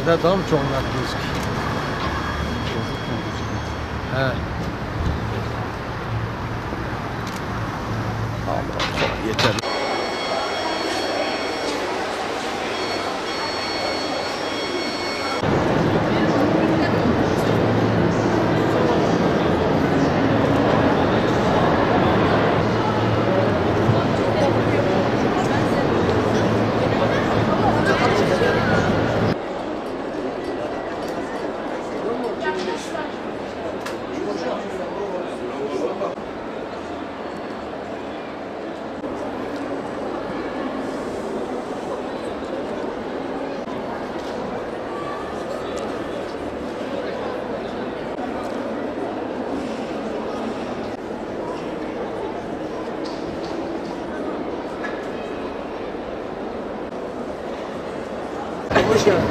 şehirde daha mı çok metluyuz ki? He. Allah çok yeter. Hoş geldiniz.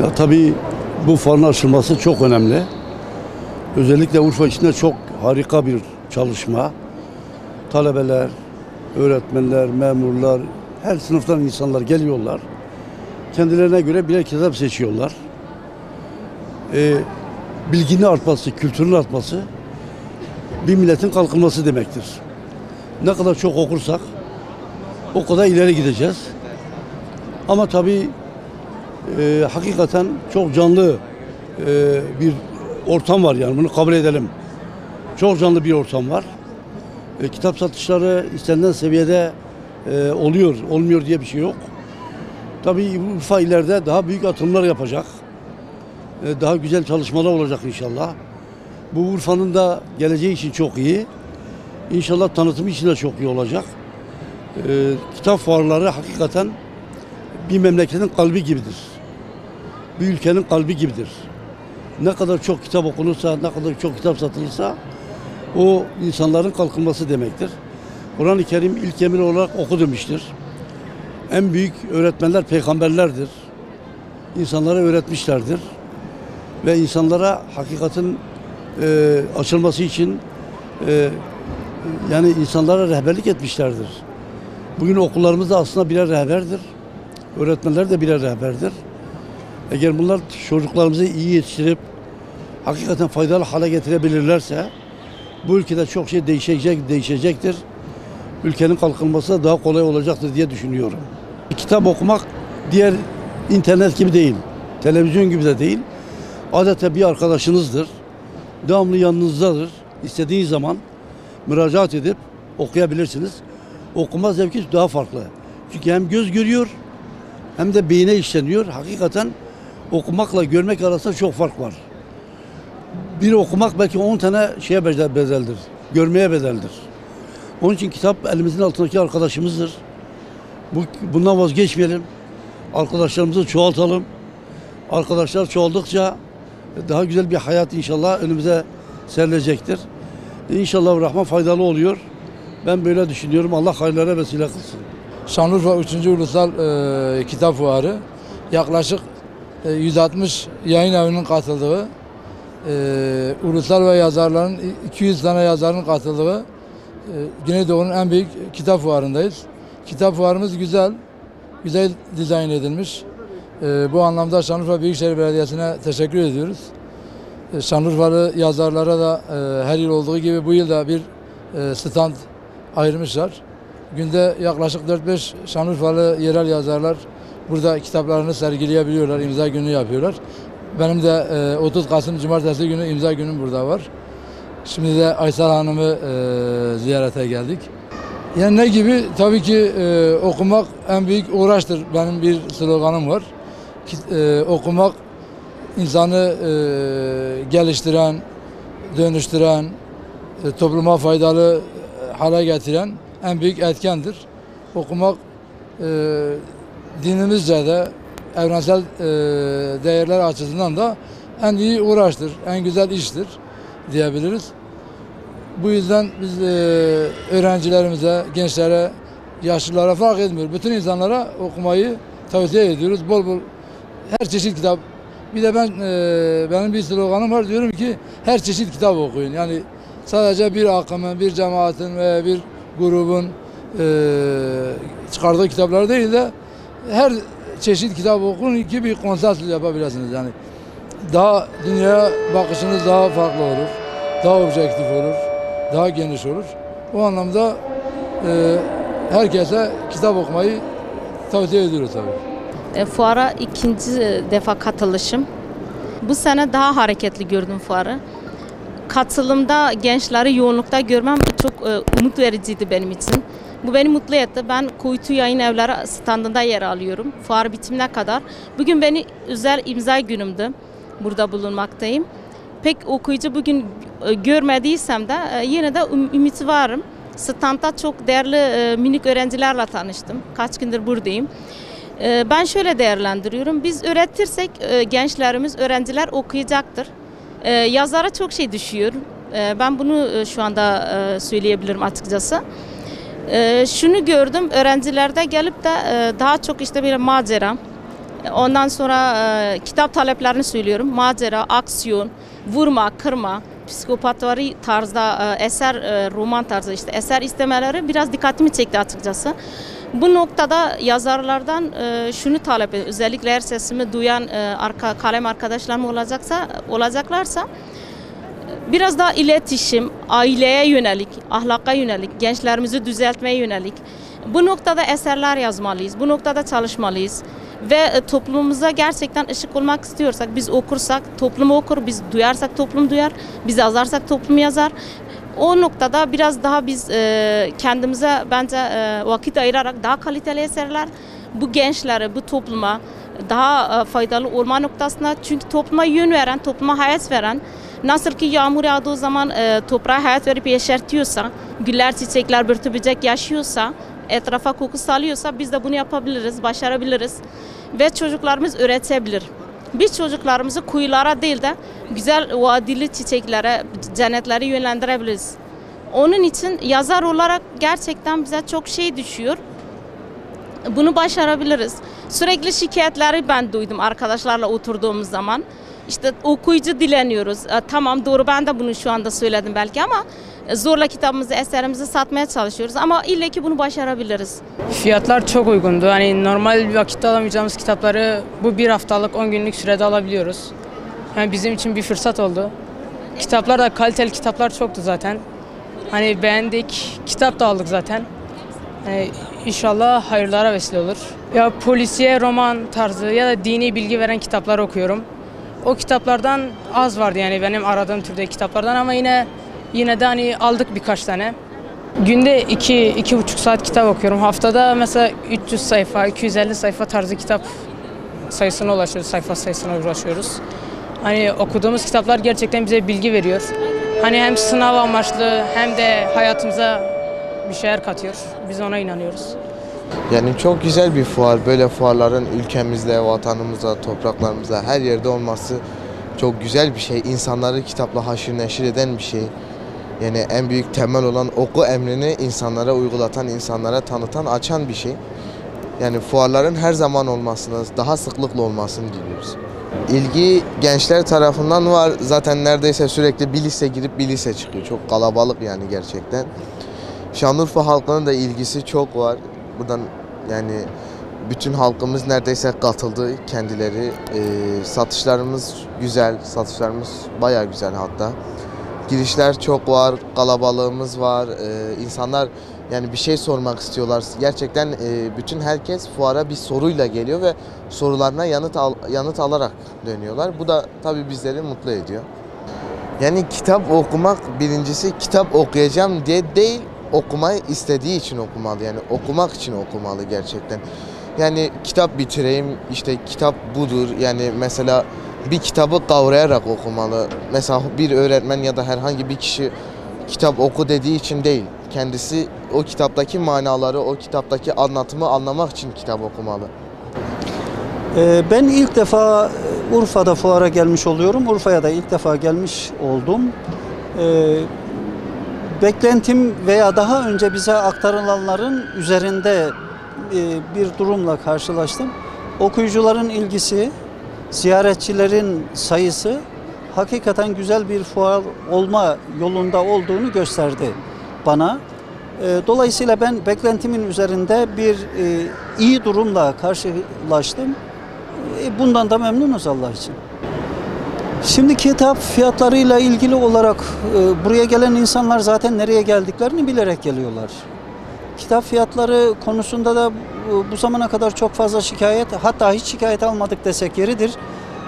Ya tabii bu fuarın açılması çok önemli. Özellikle Urfa içinde çok harika bir çalışma. Talebeler, öğretmenler, memurlar, her sınıftan insanlar geliyorlar. Kendilerine göre birer kitap seçiyorlar. Bilginin artması, kültürün artması bir milletin kalkınması demektir. Ne kadar çok okursak o kadar ileri gideceğiz. Ama tabii hakikaten çok canlı bir ortam var, yani bunu kabul edelim. Çok canlı bir ortam var. Kitap satışları istenilen seviyede oluyor, olmuyor diye bir şey yok. Tabii Urfa ileride daha büyük atılımlar yapacak. Daha güzel çalışmalar olacak inşallah. Bu Urfa'nın da geleceği için çok iyi. İnşallah tanıtımı için de çok iyi olacak. Kitap fuarları hakikaten bir memleketin kalbi gibidir. Bir ülkenin kalbi gibidir. Ne kadar çok kitap okunursa, ne kadar çok kitap satılırsa o insanların kalkınması demektir. Kur'an-ı Kerim ilk emir olarak oku demiştir. En büyük öğretmenler peygamberlerdir. İnsanlara öğretmişlerdir. Ve insanlara hakikatin açılması için yani insanlara rehberlik etmişlerdir. Bugün okullarımız da aslında birer rehberdir. Öğretmenler de birer rehberdir. Eğer bunlar çocuklarımızı iyi yetiştirip hakikaten faydalı hale getirebilirlerse bu ülkede çok şey değişecektir. Ülkenin kalkınması da daha kolay olacaktır diye düşünüyorum. Kitap okumak diğer internet gibi değil, televizyon gibi de değil. Adeta bir arkadaşınızdır. Devamlı yanınızdadır. İstediğiniz zaman müracaat edip okuyabilirsiniz. Okuma zevki daha farklı. Çünkü hem göz görüyor hem de beyine işleniyor. Hakikaten okumakla görmek arasında çok fark var. Bir okumak belki 10 tane şeye bedeldir. Görmeye bedeldir. Onun için kitap elimizin altındaki arkadaşımızdır. Bundan vazgeçmeyelim. Arkadaşlarımızı çoğaltalım. Arkadaşlar çoğaldıkça daha güzel bir hayat inşallah önümüze serilecektir. İnşallah Rahman faydalı oluyor. Ben böyle düşünüyorum. Allah hayırlara vesile kılsın. Şanlıurfa 3. Ulusal Kitap Fuarı yaklaşık 160 yayın evinin katıldığı, ulusal ve yazarların 200 tane yazarın katıldığı Güneydoğu'nun en büyük kitap fuarındayız. Kitap fuarımız güzel dizayn edilmiş. Bu anlamda Şanlıurfa Büyükşehir Belediyesi'ne teşekkür ediyoruz. Şanlıurfalı yazarlara da her yıl olduğu gibi bu yıl da bir stand ayırmışlar. Günde yaklaşık 4-5 Şanlıurfalı yerel yazarlar burada kitaplarını sergileyebiliyorlar, imza günü yapıyorlar. Benim de 30 Kasım Cumartesi günü imza günüm burada var. Şimdi de Aysel Hanım'ı ziyarete geldik. Yani ne gibi? Tabii ki okumak en büyük uğraştır. Benim bir sloganım var. Okumak insanı geliştiren, dönüştüren, topluma faydalı hale getiren en büyük etkendir. Okumak dinimizce de evrensel değerler açısından da en iyi uğraştır, en güzel iştir diyebiliriz. Bu yüzden biz öğrencilerimize, gençlere, yaşlılara fark etmiyor. Bütün insanlara okumayı tavsiye ediyoruz. Bol bol her çeşit kitap. Bir de benim bir sloganım var, diyorum ki her çeşit kitap okuyun. Yani sadece bir akımın, bir cemaatin veya bir grubun çıkardığı kitaplar değil de her çeşit kitap okuyun ki bir konsensus yapabilirsiniz. Yani daha dünyaya bakışınız daha farklı olur, daha objektif olur, daha geniş olur. O anlamda herkese kitap okumayı tavsiye ediyoruz tabii. Fuara ikinci defa katılışım. Bu sene daha hareketli gördüm fuarı. Katılımda gençleri yoğunlukta görmem çok umut vericiydi benim için. Bu beni mutlu etti. Ben Kuytu Yayın Evleri standında yer alıyorum. Fuar bitimine kadar. Bugün beni özel imza günümdü. Burada bulunmaktayım. Pek okuyucu bugün görmediysem de yine de ümit varım. Standta çok değerli minik öğrencilerle tanıştım. Kaç gündür buradayım. Ben şöyle değerlendiriyorum. Biz öğretirsek gençlerimiz, öğrenciler okuyacaktır. Yazara çok şey düşüyor. Ben bunu şu anda söyleyebilirim açıkçası. Şunu gördüm, öğrencilerde gelip de daha çok işte bir macera, ondan sonra kitap taleplerini söylüyorum. Macera, aksiyon, vurma, kırma, psikopatvari tarzda eser, roman tarzı işte eser istemeleri biraz dikkatimi çekti açıkçası. Bu noktada yazarlardan şunu talep ediyorum. Özellikle eğer sesimi duyan kalem arkadaşlarım olacaklarsa biraz daha iletişim, aileye yönelik, ahlaka yönelik, gençlerimizi düzeltmeye yönelik. Bu noktada eserler yazmalıyız, bu noktada çalışmalıyız. Ve toplumumuza gerçekten ışık olmak istiyorsak, biz okursak toplum okur, biz duyarsak toplum duyar, biz yazarsak toplum yazar. O noktada biraz daha biz kendimize bence vakit ayırarak daha kaliteli eserler, bu gençlere, bu topluma daha faydalı olma noktasında. Çünkü topluma yön veren, topluma hayat veren, nasıl ki yağmur yağdığı zaman toprağa hayat verip yeşertiyorsa, güller, çiçekler, börtü böcek yaşıyorsa, etrafa koku salıyorsa biz de bunu yapabiliriz, başarabiliriz. Ve çocuklarımız öğretebilir. Biz çocuklarımızı kuyulara değil de güzel vadili çiçeklere, cennetlere yönlendirebiliriz. Onun için yazar olarak gerçekten bize çok şey düşüyor. Bunu başarabiliriz. Sürekli şikayetleri ben duydum arkadaşlarla oturduğumuz zaman. İşte okuyucu dileniyoruz. Tamam doğru, ben de bunu şu anda söyledim belki ama zorla kitabımızı, eserimizi satmaya çalışıyoruz ama ille ki bunu başarabiliriz. Fiyatlar çok uygundu. Hani normal bir vakitte alamayacağımız kitapları bu bir haftalık 10 günlük sürede alabiliyoruz. Yani bizim için bir fırsat oldu. Kitaplar da kaliteli kitaplar çoktu zaten. Hani beğendik, kitap da aldık zaten. Yani İnşallah hayırlara vesile olur. Ya polisiye, roman tarzı ya da dini bilgi veren kitaplar okuyorum. O kitaplardan az vardı yani benim aradığım türde kitaplardan ama yine de hani aldık birkaç tane. Günde 2-2,5 saat kitap okuyorum. Haftada mesela 300 sayfa, 250 sayfa tarzı kitap sayısına ulaşıyoruz, sayfa sayısına ulaşıyoruz. Hani okuduğumuz kitaplar gerçekten bize bilgi veriyor. Hani hem sınav amaçlı hem de hayatımıza bir şeyler katıyor. Biz ona inanıyoruz. Yani çok güzel bir fuar. Böyle fuarların ülkemizde, vatanımızda, topraklarımızda her yerde olması çok güzel bir şey. İnsanları kitapla haşır neşir eden bir şey. Yani en büyük temel olan oku emrini insanlara uygulatan, insanlara tanıtan, açan bir şey. Yani fuarların her zaman olmasını, daha sıklıkla olmasını diliyoruz. İlgi gençler tarafından var. Zaten neredeyse sürekli bir lise girip bir lise çıkıyor. Çok kalabalık yani gerçekten. Şanlıurfa halkının da ilgisi çok var. Buradan yani bütün halkımız neredeyse katıldı kendileri. Satışlarımız güzel, satışlarımız bayağı güzel hatta. Girişler çok var, kalabalığımız var. İnsanlar yani bir şey sormak istiyorlar. Gerçekten bütün herkes fuara bir soruyla geliyor ve sorularına yanıt alarak dönüyorlar. Bu da tabii bizleri mutlu ediyor. Yani kitap okumak, birincisi kitap okuyacağım diye değil, okumayı istediği için okumalı. Yani okumak için okumalı gerçekten. Yani kitap bitireyim, işte kitap budur. Yani mesela bir kitabı kavrayarak okumalı. Mesela bir öğretmen ya da herhangi bir kişi kitap oku dediği için değil. kendisi o kitaptaki manaları, o kitaptaki anlatımı anlamak için kitap okumalı. Ben ilk defa Urfa'da fuara gelmiş oluyorum. Urfa'ya da ilk defa gelmiş oldum. Beklentim veya daha önce bize aktarılanların üzerinde bir durumla karşılaştım. Okuyucuların ilgisi, ziyaretçilerin sayısı hakikaten güzel bir fuar olma yolunda olduğunu gösterdi bana. Dolayısıyla ben beklentimin üzerinde bir iyi durumla karşılaştım. Bundan da memnunuz Allah için. Şimdi kitap fiyatlarıyla ilgili olarak buraya gelen insanlar zaten nereye geldiklerini bilerek geliyorlar. Kitap fiyatları konusunda da bu zamana kadar çok fazla şikayet, hatta hiç şikayet almadık desek yeridir.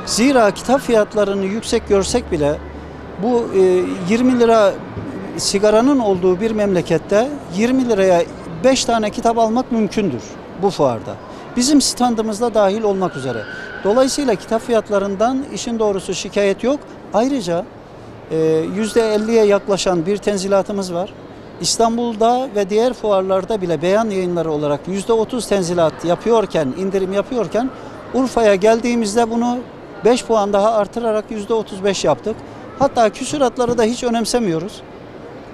Zira kitap fiyatlarını yüksek görsek bile bu 20 lira sigaranın olduğu bir memlekette 20 liraya 5 tane kitap almak mümkündür bu fuarda. Bizim standımızda dahil olmak üzere. Dolayısıyla kitap fiyatlarından işin doğrusu şikayet yok. Ayrıca %50'ye yaklaşan bir tenzilatımız var. İstanbul'da ve diğer fuarlarda bile beyan yayınları olarak %30 tenzilat yapıyorken, indirim yapıyorken Urfa'ya geldiğimizde bunu 5 puan daha artırarak %35 yaptık. Hatta küsuratları da hiç önemsemiyoruz.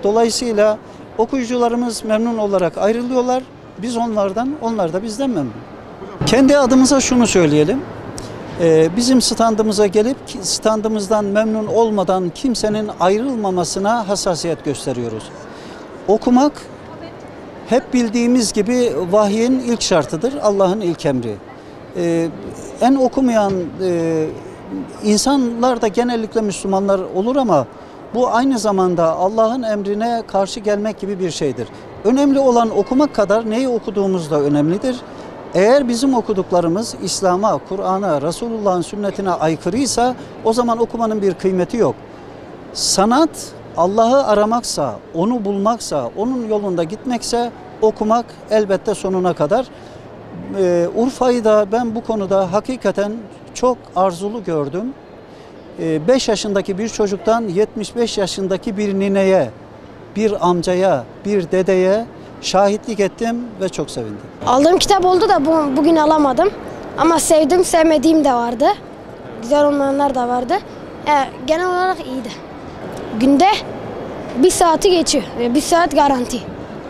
Dolayısıyla okuyucularımız memnun olarak ayrılıyorlar. Biz onlardan, onlar da bizden memnun. Kendi adımıza şunu söyleyelim. Bizim standımıza gelip standımızdan memnun olmadan kimsenin ayrılmamasına hassasiyet gösteriyoruz. Okumak hep bildiğimiz gibi vahyin ilk şartıdır, Allah'ın ilk emri. En okumayan insanlar da genellikle Müslümanlar olur ama bu aynı zamanda Allah'ın emrine karşı gelmek gibi bir şeydir. Önemli olan okumak kadar neyi okuduğumuz da önemlidir. Eğer bizim okuduklarımız İslam'a, Kur'an'a, Resulullah'ın sünnetine aykırıysa o zaman okumanın bir kıymeti yok. Sanat Allah'ı aramaksa, onu bulmaksa, onun yolunda gitmekse okumak elbette sonuna kadar. Urfa'yı da ben bu konuda hakikaten çok arzulu gördüm. 5 yaşındaki bir çocuktan 75 yaşındaki bir nineye, bir amcaya, bir dedeye şahitlik ettim ve çok sevindim. Aldığım kitap oldu da bugün alamadım. Ama sevdim, sevmediğim de vardı. Güzel olmayanlar da vardı. Genel olarak iyiydi. Günde 1 saati geçiyor. 1 saat garanti.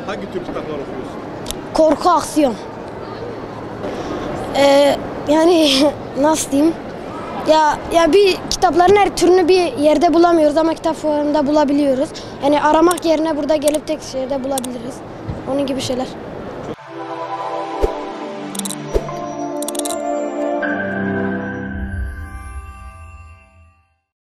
Hangi tür kitaplar okuyorsun? Korku, aksiyon. Yani nasıl diyeyim? Ya bir kitapların her türünü bir yerde bulamıyoruz ama kitap fuarında bulabiliyoruz. Yani aramak yerine burada gelip tek şeyde bulabiliriz. Onun gibi şeyler.